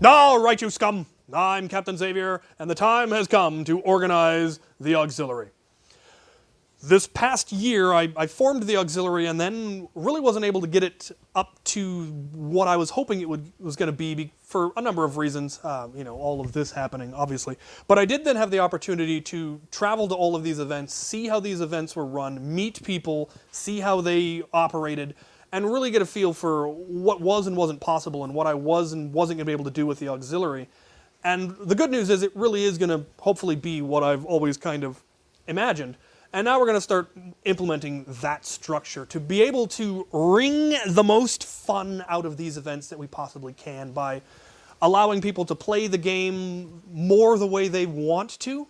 All right, you scum. I'm Captain Xavier, and the time has come to organize the auxiliary. This past year, I formed the auxiliary and then really wasn't able to get it up to what I was hoping it was going to be for a number of reasons. All of this happening, obviously. But I did then have the opportunity to travel to all of these events, see how these events were run, meet people, see how they operated, and really get a feel for what was and wasn't possible and what I was and wasn't going to be able to do with the auxiliary. And the good news is it really is going to hopefully be what I've always kind of imagined. And now we're going to start implementing that structure to be able to wring the most fun out of these events that we possibly can by allowing people to play the game more the way they want to,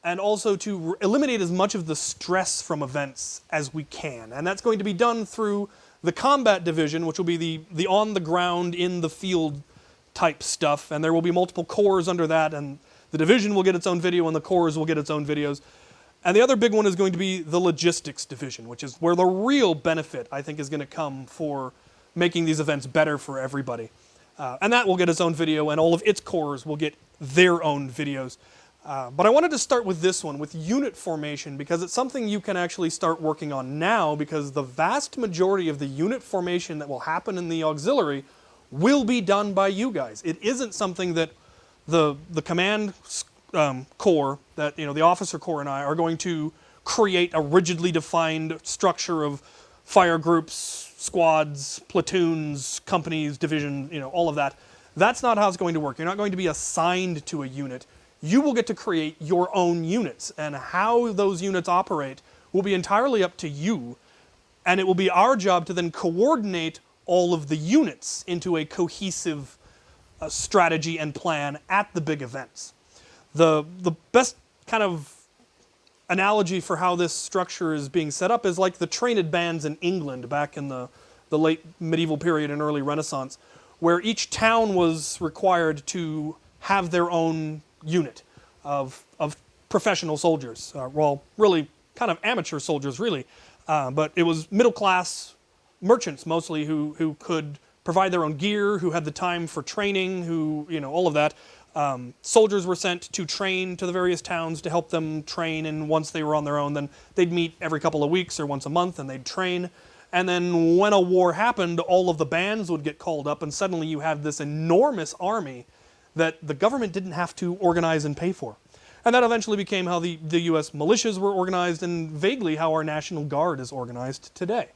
and also to eliminate as much of the stress from events as we can. And that's going to be done through the combat division, which will be the on-the-ground, in-the-field type stuff, and there will be multiple corps under that, and the division will get its own video and the corps will get its own videos. And the other big one is going to be the logistics division, which is where the real benefit, I think, is going to come for making these events better for everybody. And that will get its own video, and all of its corps will get their own videos. But I wanted to start with this one, with unit formation, because it's something you can actually start working on now, because the vast majority of the unit formation that will happen in the auxiliary will be done by you guys. It isn't something that the command corps, that the officer corps and I are going to create a rigidly defined structure of fire groups, squads, platoons, companies, division, all of that. That's not how it's going to work. You're not going to be assigned to a unit. You will get to create your own units, and how those units operate will be entirely up to you, and it will be our job to then coordinate all of the units into a cohesive strategy and plan at the big events. The best kind of analogy for how this structure is being set up is like the trained bands in England back in the late medieval period and early Renaissance, where each town was required to have their own unit of professional soldiers. Really kind of amateur soldiers, really. But it was middle-class merchants mostly who could provide their own gear, who had the time for training, who, all of that. Soldiers were sent to train to the various towns to help them train, and once they were on their own, then they'd meet every couple of weeks or once a month and they'd train. And then when a war happened, all of the bands would get called up, and suddenly you have this enormous army that the government didn't have to organize and pay for. And that eventually became how the U.S. militias were organized, and vaguely how our National Guard is organized today.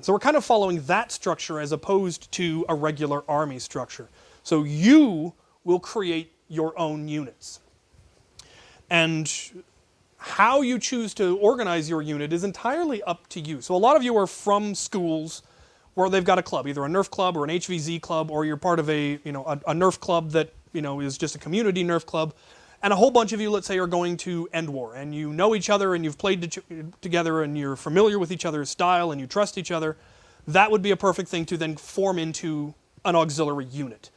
So we're kind of following that structure as opposed to a regular army structure. So you will create your own units. And how you choose to organize your unit is entirely up to you. So a lot of you are from schools where they've got a club, either a Nerf club or an HVZ club, or you're part of a Nerf club that is just a community Nerf club. And a whole bunch of you, let's say, are going to End War, and you know each other, and you've played together, and you're familiar with each other's style, and you trust each other. That would be a perfect thing to then form into an auxiliary unit.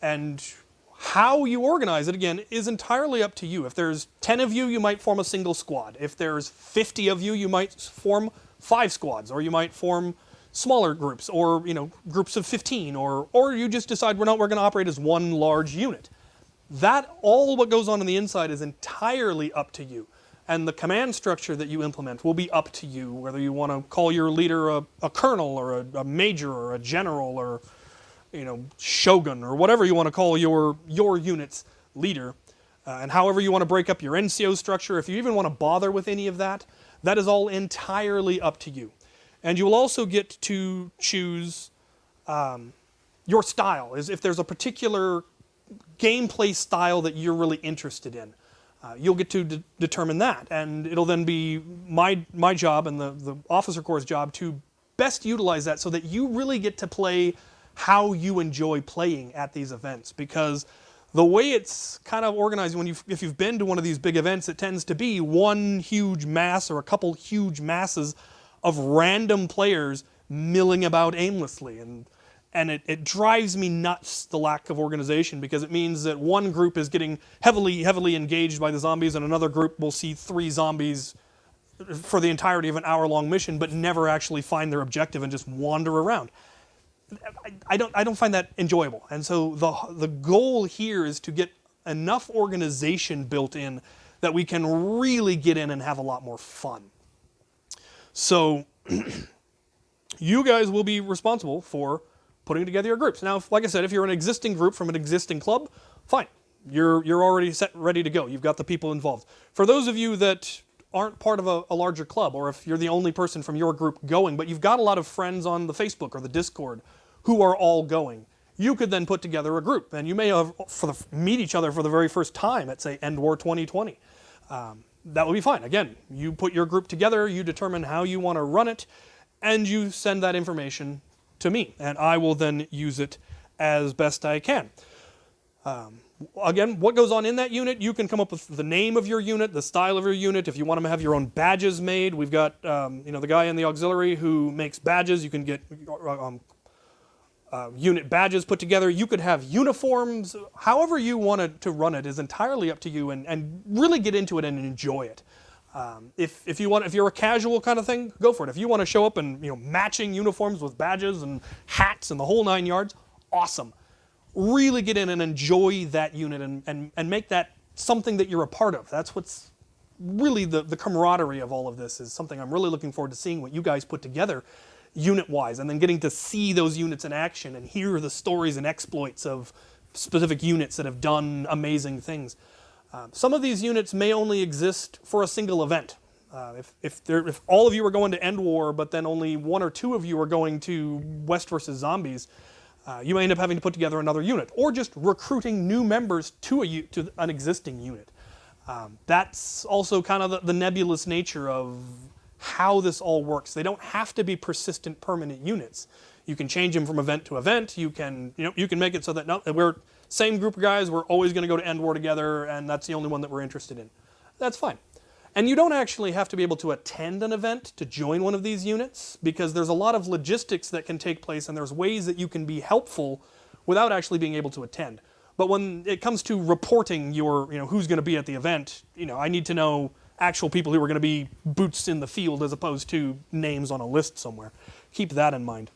And how you organize it, again, is entirely up to you. If there's 10 of you, you might form a single squad. If there's 50 of you, you might form 5 squads, or you might form smaller groups, or groups of 15, or you just decide we're going to operate as one large unit. That, all what goes on the inside is entirely up to you. And the command structure that you implement will be up to you, whether you want to call your leader a colonel, or a major, or a general, or shogun, or whatever you want to call your unit's leader. And however you want to break up your NCO structure, if you even want to bother with any of that, that is all entirely up to you. And you will also get to choose your style. If there's a particular gameplay style that you're really interested in, you'll get to determine that, and it'll then be my job and the officer corps' job to best utilize that so that you really get to play how you enjoy playing at these events. Because the way it's kind of organized, if you've been to one of these big events, it tends to be one huge mass or a couple huge masses of random players milling about aimlessly, and it drives me nuts, the lack of organization, because it means that one group is getting heavily engaged by the zombies, and another group will see 3 zombies for the entirety of an hour-long mission, but never actually find their objective and just wander around. I don't find that enjoyable. And so the goal here is to get enough organization built in that we can really get in and have a lot more fun. So you guys will be responsible for putting together your groups. Now, like I said, if you're an existing group from an existing club, fine. You're already set, ready to go. You've got the people involved. For those of you that aren't part of a larger club, or if you're the only person from your group going, but you've got a lot of friends on the Facebook or the Discord who are all going, you could then put together a group. And you may have meet each other for the very first time at, say, End War 2020. That would be fine. Again, you put your group together, you determine how you want to run it, and you send that information to me, and I will then use it as best I can. Again, what goes on in that unit, you can come up with the name of your unit, the style of your unit. If you want to have your own badges made, we've got the guy in the auxiliary who makes badges. You can get unit badges put together. You could have uniforms. However you want to run it is entirely up to you, and really get into it and enjoy it. If you're a casual kind of thing, go for it. If you want to show up in matching uniforms with badges and hats and the whole 9 yards, awesome. Really get in and enjoy that unit and make that something that you're a part of. That's what's really the camaraderie of all of this, is something I'm really looking forward to seeing what you guys put together unit-wise, and then getting to see those units in action and hear the stories and exploits of specific units that have done amazing things. Some of these units may only exist for a single event. If all of you are going to End War, but then only 1 or 2 of you are going to West versus Zombies, you may end up having to put together another unit, or just recruiting new members to an existing unit. That's also kind of the nebulous nature of how this all works. They don't have to be persistent, permanent units. You can change them from event to event. You can make it so that we're same group of guys. We're always going to go to End War together, and that's the only one that we're interested in. That's fine. And you don't actually have to be able to attend an event to join one of these units, because there's a lot of logistics that can take place, and there's ways that you can be helpful without actually being able to attend. But when it comes to reporting who's going to be at the event, I need to know actual people who are going to be boots in the field as opposed to names on a list somewhere. Keep that in mind.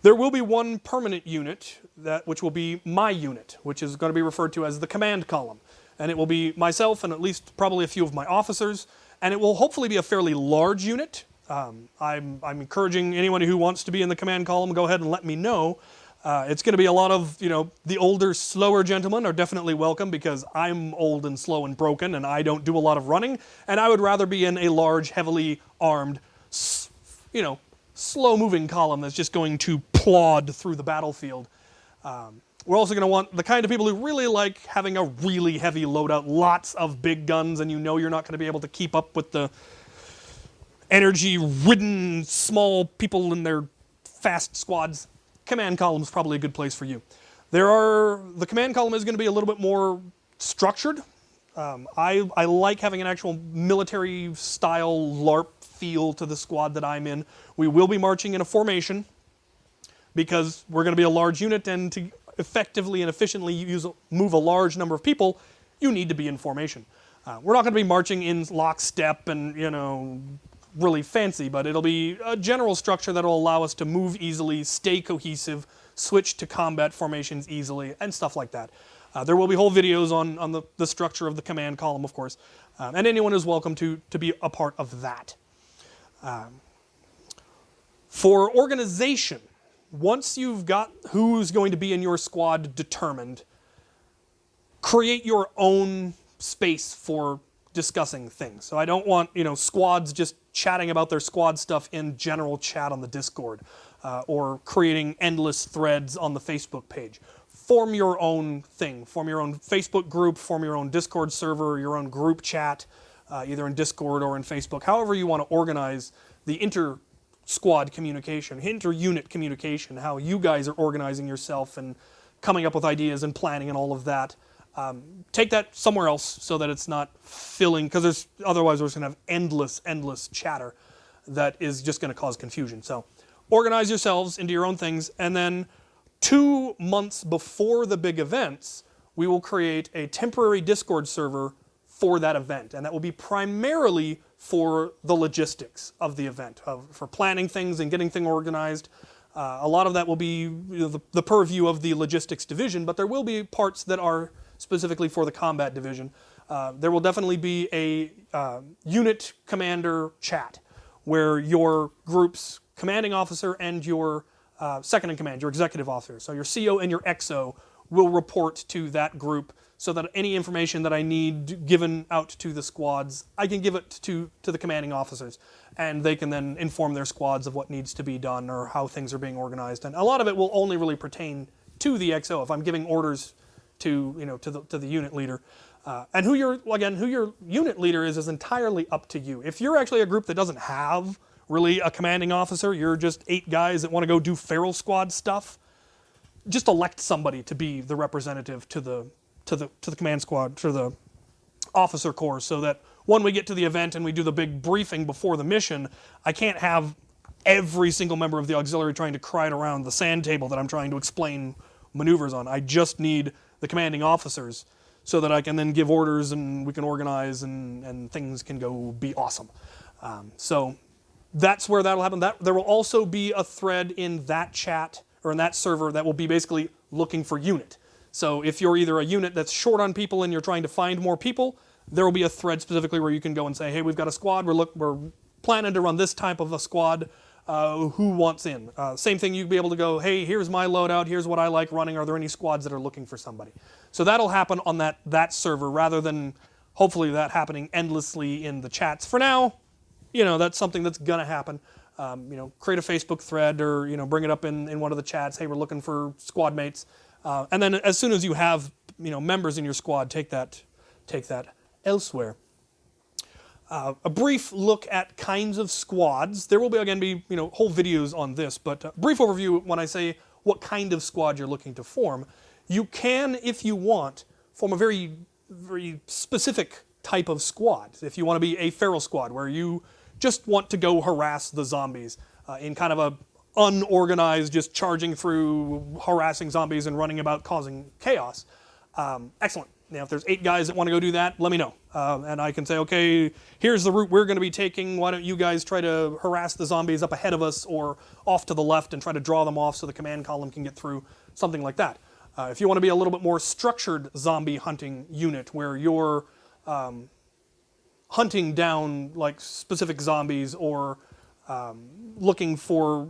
There will be one permanent unit, which will be my unit, which is going to be referred to as the command column. And it will be myself and at least probably a few of my officers, and it will hopefully be a fairly large unit. I'm encouraging anyone who wants to be in the command column, go ahead and let me know. It's going to be a lot of, the older, slower gentlemen are definitely welcome, because I'm old and slow and broken, and I don't do a lot of running, and I would rather be in a large, heavily armed, slow-moving column that's just going to plod through the battlefield. We're also going to want the kind of people who really like having a really heavy loadout, lots of big guns, and you're not going to be able to keep up with the energy-ridden small people in their fast squads. Command column is probably a good place for you. The command column is going to be a little bit more structured. I like having an actual military-style LARP feel to the squad that I'm in. We will be marching in a formation, because we're going to be a large unit, and to effectively and efficiently move a large number of people, you need to be in formation. We're not going to be marching in lockstep and, really fancy, but it'll be a general structure that will allow us to move easily, stay cohesive, switch to combat formations easily, and stuff like that. There will be whole videos on the structure of the command column, of course, and anyone is welcome to be a part of that. For organization, once you've got who's going to be in your squad determined, create your own space for discussing things. So I don't want squads just chatting about their squad stuff in general chat on the Discord, or creating endless threads on the Facebook page. Form your own thing. Form your own Facebook group, form your own Discord server, your own group chat, either in Discord or in Facebook. However you want to organize the inter-squad communication, inter-unit communication, how you guys are organizing yourself and coming up with ideas and planning and all of that. Take that somewhere else so that it's not filling, because otherwise we're just going to have endless chatter that is just going to cause confusion. So organize yourselves into your own things, and then 2 months before the big events, we will create a temporary Discord server for that event, and that will be primarily for the logistics of the event, for planning things and getting things organized. A lot of that will be the purview of the logistics division, but there will be parts that are specifically for the combat division. There will definitely be a unit commander chat where your group's commanding officer and your second in command, your executive officer, so your CO and your XO will report to that group so that any information that I need given out to the squads, I can give it to the commanding officers, and they can then inform their squads of what needs to be done or how things are being organized. And a lot of it will only really pertain to the XO. If I'm giving orders to the unit leader, and who your unit leader is entirely up to you. If you're actually a group that doesn't have really a commanding officer, you're just 8 guys that want to go do feral squad stuff, just elect somebody to be the representative to the command squad, to the officer corps, so that when we get to the event and we do the big briefing before the mission, I can't have every single member of the auxiliary trying to cry around the sand table that I'm trying to explain maneuvers on. I just need the commanding officers so that I can then give orders and we can organize and things can go be awesome. So that's where that'll happen. There will also be a thread in that chat or in that server that will be basically looking for unit. So if you're either a unit that's short on people and you're trying to find more people, there will be a thread specifically where you can go and say, hey, we've got a squad, we're planning to run this type of a squad, who wants in? Same thing, you'd be able to go, hey, here's my loadout, here's what I like running, are there any squads that are looking for somebody? So that'll happen on that server rather than hopefully that happening endlessly in the chats. For now, that's something that's gonna happen. Create a Facebook thread or bring it up in one of the chats, hey, we're looking for squad mates. And then as soon as you have members in your squad, take that elsewhere. A brief look at kinds of squads. There will be whole videos on this, but a brief overview when I say what kind of squad you're looking to form. You can, if you want, form a very, very specific type of squad. If you want to be a feral squad where you just want to go harass the zombies in kind of a unorganized, just charging through, harassing zombies and running about causing chaos. Excellent. Now, if there's 8 guys that want to go do that, let me know. And I can say, okay, here's the route we're going to be taking. Why don't you guys try to harass the zombies up ahead of us or off to the left and try to draw them off so the command column can get through, something like that. If you want to be a little bit more structured zombie hunting unit where you're hunting down like specific zombies or looking for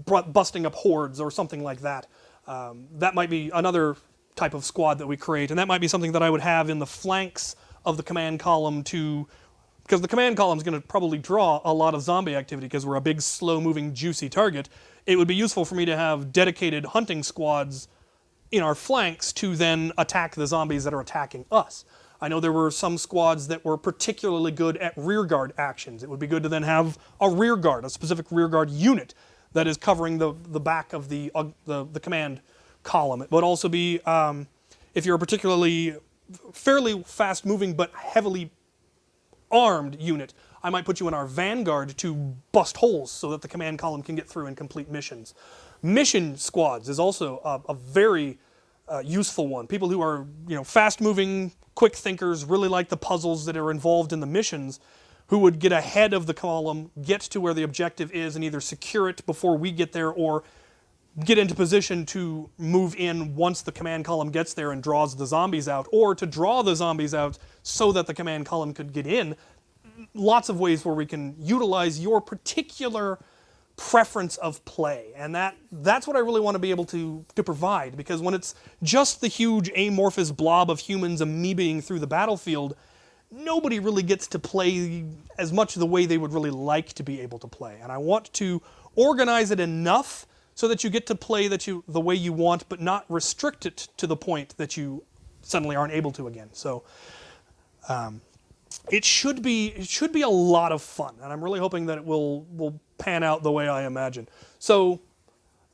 busting up hordes or something like that, that might be another type of squad that we create, and that might be something that I would have in the flanks of the command column because the command column is going to probably draw a lot of zombie activity because we're a big, slow-moving, juicy target. It would be useful for me to have dedicated hunting squads in our flanks to then attack the zombies that are attacking us. I know there were some squads that were particularly good at rearguard actions. It would be good to then have a rearguard, a specific rearguard unit that is covering the back of the command column. It would also be, if you're a particularly fairly fast-moving but heavily armed unit, I might put you in our vanguard to bust holes so that the command column can get through and complete missions. Mission squads is also a very useful one. People who are fast-moving, quick thinkers, really like the puzzles that are involved in the missions, who would get ahead of the column, get to where the objective is, and either secure it before we get there or get into position to move in once the command column gets there and draws the zombies out, or to draw the zombies out so that the command column could get in. Lots of ways where we can utilize your particular preference of play, and that's what I really want to be able to provide, because when it's just the huge amorphous blob of humans amoebaing through the battlefield, nobody really gets to play as much the way they would really like to be able to play. And I want to organize it enough so that you get to play the way you want, but not restrict it to the point that you suddenly aren't able to again. So it should be a lot of fun, and I'm really hoping that it will pan out the way I imagine. So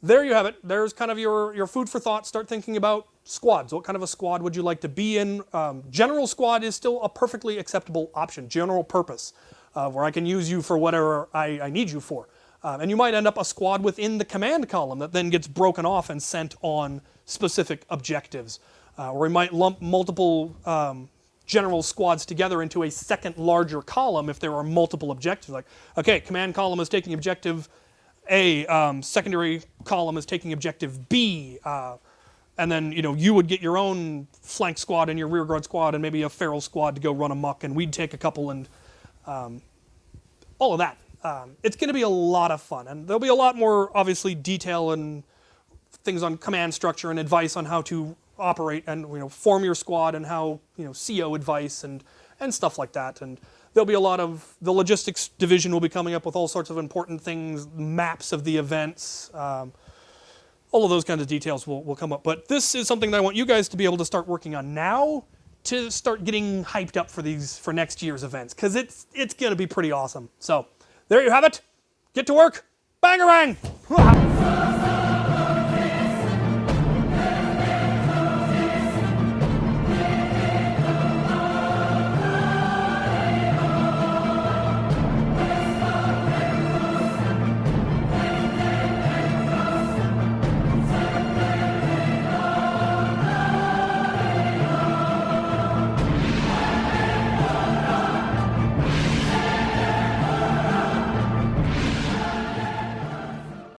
there you have it. There's kind of your food for thought. Start thinking about squads. What kind of a squad would you like to be in? General squad is still a perfectly acceptable option. General purpose, where I can use you for whatever I need you for. And you might end up a squad within the command column that then gets broken off and sent on specific objectives. Or we might lump multiple general squads together into a second larger column if there are multiple objectives. Like, okay, command column is taking objective A, secondary column is taking objective B, and then you would get your own flank squad and your rear guard squad and maybe a feral squad to go run amok, and we'd take a couple, and all of that. It's going to be a lot of fun, and there'll be a lot more, obviously, detail and things on command structure and advice on how to operate and form your squad, and how CO advice and stuff like that. And there'll be a lot of the logistics division will be coming up with all sorts of important things, maps of the events, all of those kinds of details will come up. But this is something that I want you guys to be able to start working on now, to start getting hyped up for next year's events, because it's going to be pretty awesome. So there you have it. Get to work. Bangarang!